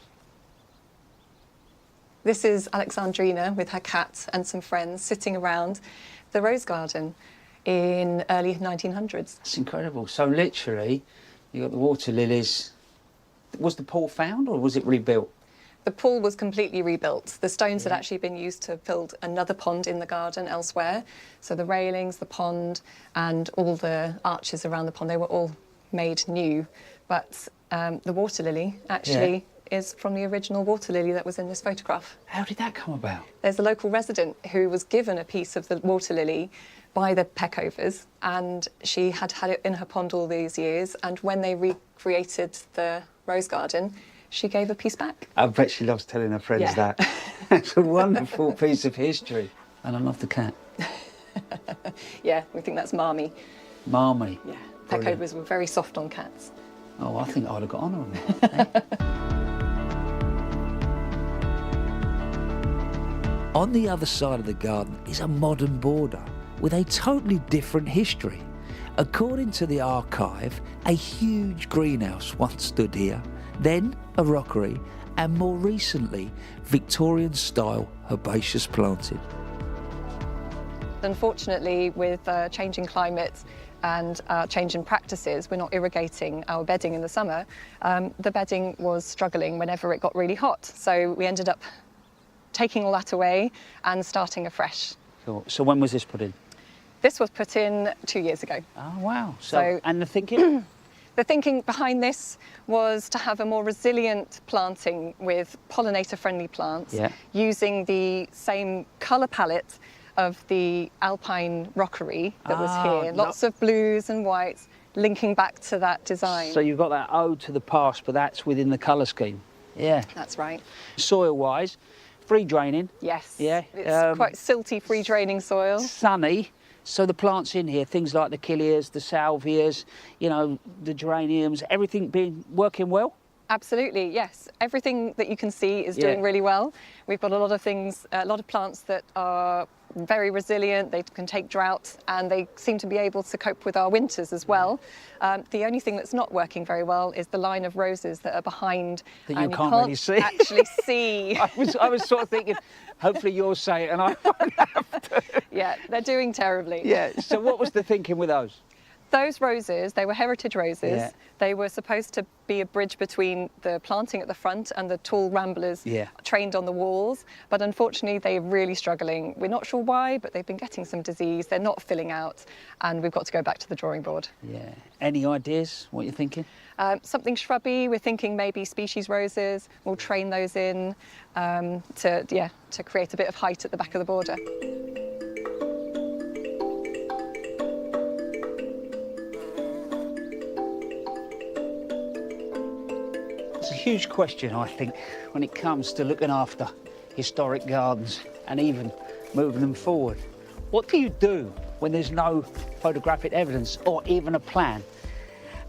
[SPEAKER 5] This is Alexandrina with her cat and some friends sitting around the rose garden in early 1900s.
[SPEAKER 4] That's incredible. So literally, you got the water lilies. Was the pool found or was it rebuilt?
[SPEAKER 5] The pool was completely rebuilt. The stones had actually been used to build another pond in the garden elsewhere. So the railings, the pond, and all the arches around the pond, they were all made new. But the water lily actually is from the original water lily that was in this photograph.
[SPEAKER 4] How did that come about?
[SPEAKER 5] There's a local resident who was given a piece of the water lily by the Peckovers, and she had had it in her pond all these years, and when they recreated the rose garden, she gave a piece back.
[SPEAKER 4] I bet she loves telling her friends that. It's a wonderful piece of history. And I love the cat.
[SPEAKER 5] Yeah, we think that's Marmee.
[SPEAKER 4] Marmee.
[SPEAKER 5] Yeah, Peckovers were very soft on cats.
[SPEAKER 4] Oh, I think I'd have got on her on that. On the other side of the garden is a modern border with a totally different history. According to the archive, a huge greenhouse once stood here, then a rockery, and more recently, Victorian-style herbaceous planting.
[SPEAKER 5] Unfortunately, with changing climate and change in practices, we're not irrigating our bedding in the summer. The bedding was struggling whenever it got really hot, so we ended up taking all that away and starting afresh.
[SPEAKER 4] Sure. So when was this put in?
[SPEAKER 5] This was put in 2 years ago.
[SPEAKER 4] Oh, wow. So and the thinking?
[SPEAKER 5] The thinking behind this was to have a more resilient planting with pollinator-friendly plants, using the same colour palette of the alpine rockery that was here. Lots of blues and whites, linking back to that design.
[SPEAKER 4] So you've got that ode to the past, but that's within the colour scheme. Yeah.
[SPEAKER 5] That's right.
[SPEAKER 4] Soil-wise, free draining.
[SPEAKER 5] Yes.
[SPEAKER 4] Yeah.
[SPEAKER 5] It's quite silty, free draining soil.
[SPEAKER 4] Sunny. So the plants in here, things like the killias, the salvias, you know, the geraniums, everything working well?
[SPEAKER 5] Absolutely, yes. Everything that you can see is doing really well. We've got a lot of things, a lot of plants that are very resilient, they can take drought, and they seem to be able to cope with our winters as well. The only thing that's not working very well is the line of roses that are behind.
[SPEAKER 4] That you can't really see.
[SPEAKER 5] Actually see.
[SPEAKER 4] I was sort of thinking, hopefully you'll say it and I won't have to.
[SPEAKER 5] Yeah, they're doing terribly.
[SPEAKER 4] Yeah, so what was the thinking with those?
[SPEAKER 5] Those roses, they were heritage roses.
[SPEAKER 4] Yeah.
[SPEAKER 5] They were supposed to be a bridge between the planting at the front and the tall ramblers trained on the walls. But unfortunately, they're really struggling. We're not sure why, but they've been getting some disease. They're not filling out, and we've got to go back to the drawing board.
[SPEAKER 4] Yeah. Any ideas what you're thinking?
[SPEAKER 5] Something shrubby. We're thinking maybe species roses. We'll train those in to create a bit of height at the back of the border.
[SPEAKER 4] It's a huge question, I think, when it comes to looking after historic gardens and even moving them forward. What do you do when there's no photographic evidence or even a plan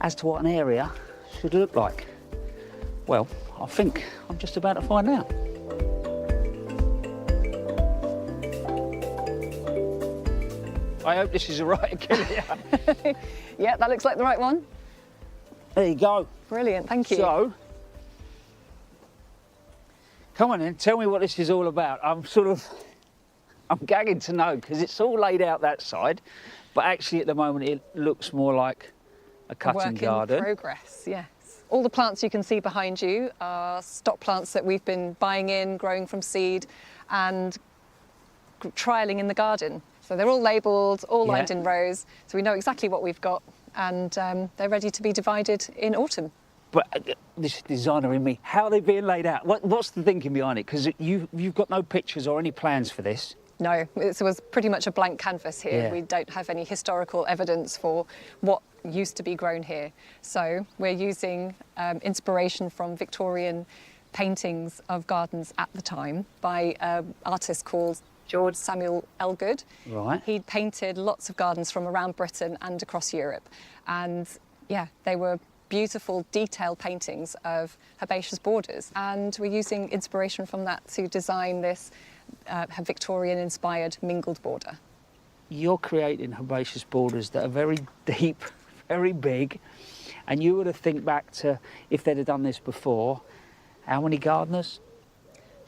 [SPEAKER 4] as to what an area should look like? Well, I think I'm just about to find out. I hope this is the right achillea.
[SPEAKER 5] Yeah, that looks like the right one.
[SPEAKER 4] There you go.
[SPEAKER 5] Brilliant, thank you.
[SPEAKER 4] So, come on then, tell me what this is all about. I'm gagging to know, because it's all laid out that side, but actually at the moment it looks more like a cutting garden.
[SPEAKER 5] Work in progress, yes. All the plants you can see behind you are stock plants that we've been buying in, growing from seed and trialling in the garden. So they're all labelled, all lined in rows, so we know exactly what we've got, and they're ready to be divided in autumn.
[SPEAKER 4] But this designer in me, how are they being laid out? What's the thinking behind it? Because you've got no pictures or any plans for this.
[SPEAKER 5] No, it was pretty much a blank canvas here.
[SPEAKER 4] Yeah.
[SPEAKER 5] We don't have any historical evidence for what used to be grown here. So we're using inspiration from Victorian paintings of gardens at the time by an artist called George Samuel Elgood.
[SPEAKER 4] Right.
[SPEAKER 5] He'd painted lots of gardens from around Britain and across Europe. And yeah, they were beautiful, detailed paintings of herbaceous borders. And we're using inspiration from that to design this Victorian-inspired mingled border.
[SPEAKER 4] You're creating herbaceous borders that are very deep, very big, and you were to think back to if they'd have done this before, how many gardeners?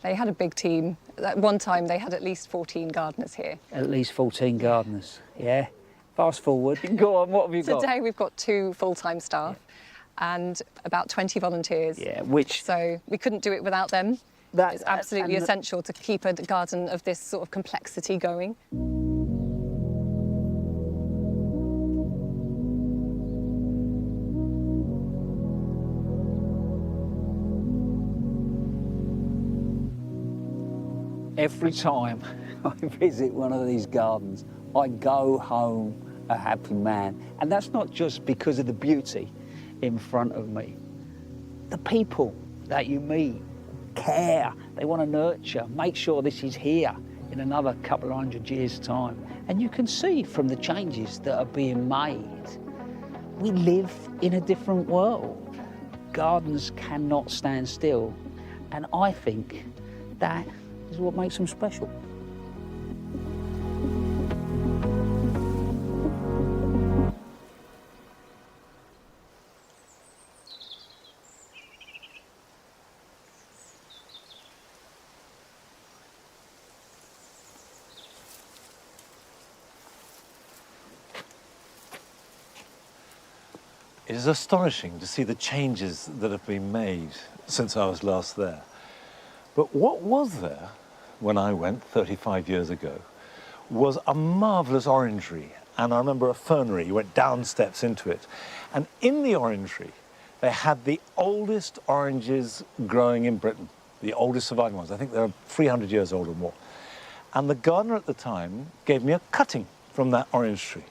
[SPEAKER 5] They had a big team. At one time, they had at least 14 gardeners here.
[SPEAKER 4] At least 14 gardeners, yeah. Fast forward, go on, what have you got?
[SPEAKER 5] Today, we've got 2 full-time staff and about 20 volunteers.
[SPEAKER 4] Yeah, which...
[SPEAKER 5] So we couldn't do it without them. It's absolutely essential to keep a garden of this sort of complexity going.
[SPEAKER 4] Every time I visit one of these gardens, I go home a happy man. And that's not just because of the beauty in front of me. The people that you meet care, they want to nurture, make sure this is here in another couple of 100 years' time. And you can see from the changes that are being made, we live in a different world. Gardens cannot stand still. And I think that is what makes them special.
[SPEAKER 1] It is astonishing to see the changes that have been made since I was last there. But what was there when I went 35 years ago was a marvellous orangery. And I remember a fernery, you went down steps into it. And in the orangery, they had the oldest oranges growing in Britain, the oldest surviving ones. I think they're 300 years old or more. And the gardener at the time gave me a cutting from that orange tree.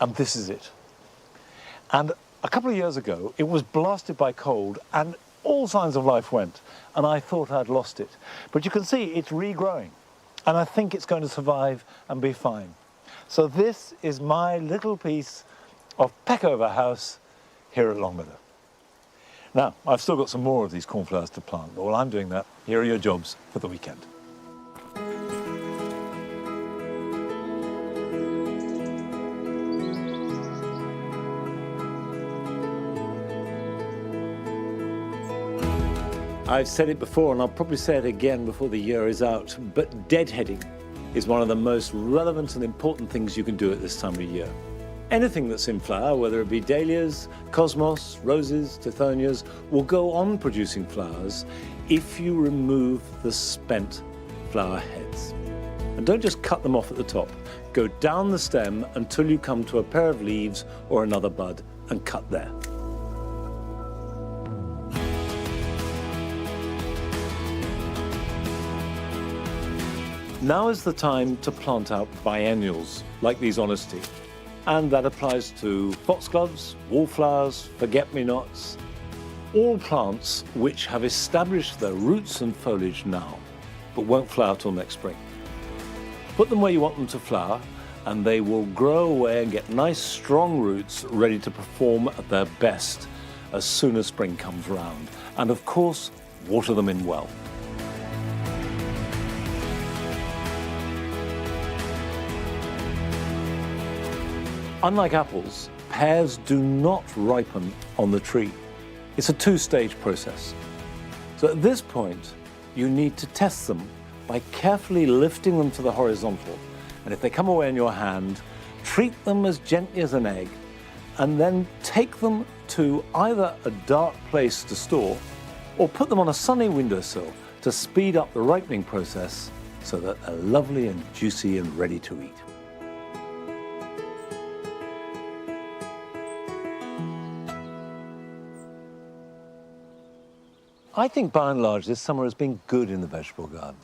[SPEAKER 1] And this is it. And a couple of years ago, it was blasted by cold and all signs of life went, and I thought I'd lost it. But you can see it's regrowing, and I think it's going to survive and be fine. So this is my little piece of Peckover house here at Longmeadow. Now, I've still got some more of these cornflowers to plant, but while I'm doing that, here are your jobs for the weekend. I've said it before, and I'll probably say it again before the year is out, but deadheading is one of the most relevant and important things you can do at this time of year. Anything that's in flower, whether it be dahlias, cosmos, roses, tithonias, will go on producing flowers if you remove the spent flower heads. And don't just cut them off at the top. Go down the stem until you come to a pair of leaves or another bud and cut there. Now is the time to plant out biennials, like these Honesty. And that applies to foxgloves, wallflowers, forget-me-nots, all plants which have established their roots and foliage now, but won't flower till next spring. Put them where you want them to flower, and they will grow away and get nice, strong roots ready to perform at their best as soon as spring comes round. And of course, water them in well. Unlike apples, pears do not ripen on the tree. It's a two-stage process. So at this point, you need to test them by carefully lifting them to the horizontal. And if they come away in your hand, treat them as gently as an egg, and then take them to either a dark place to store or put them on a sunny windowsill to speed up the ripening process so that they're lovely and juicy and ready to eat. I think by and large this summer has been good in the vegetable garden.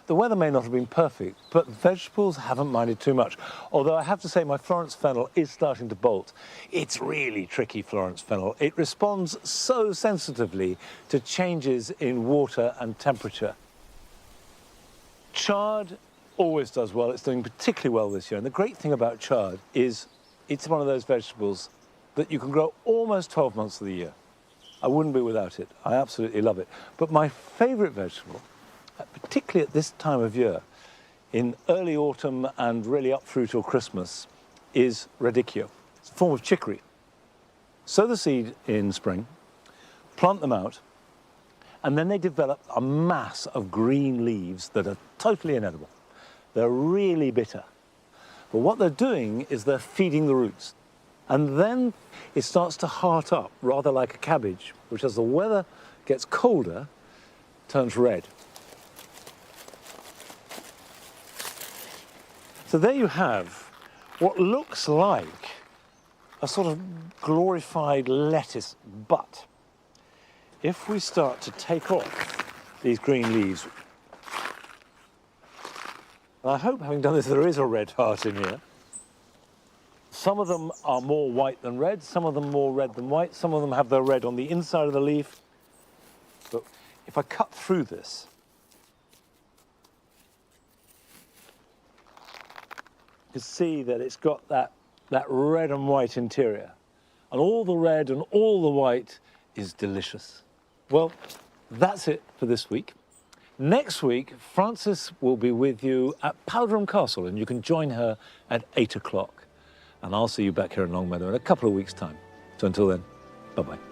[SPEAKER 1] The weather may not have been perfect, but vegetables haven't minded too much. Although I have to say my Florence fennel is starting to bolt. It's really tricky, Florence fennel. It responds so sensitively to changes in water and temperature. Chard always does well. It's doing particularly well this year. And the great thing about chard is it's one of those vegetables that you can grow almost 12 months of the year. I wouldn't be without it. I absolutely love it. But my favourite vegetable, particularly at this time of year, in early autumn and really up through till Christmas, is radicchio. It's a form of chicory. Sow the seed in spring, plant them out, and then they develop a mass of green leaves that are totally inedible. They're really bitter. But what they're doing is they're feeding the roots. And then it starts to heart up, rather like a cabbage, which as the weather gets colder, turns red. So there you have what looks like a sort of glorified lettuce, but if we start to take off these green leaves, and I hope having done this there is a red heart in here. Some of them are more white than red, some of them more red than white, some of them have their red on the inside of the leaf. But if I cut through this, you can see that it's got that red and white interior. And all the red and all the white is delicious. Well, that's it for this week. Next week, Frances will be with you at Powderham Castle, and you can join her at 8 o'clock. And I'll see you back here in Longmeadow in a couple of weeks' time. So until then, bye-bye.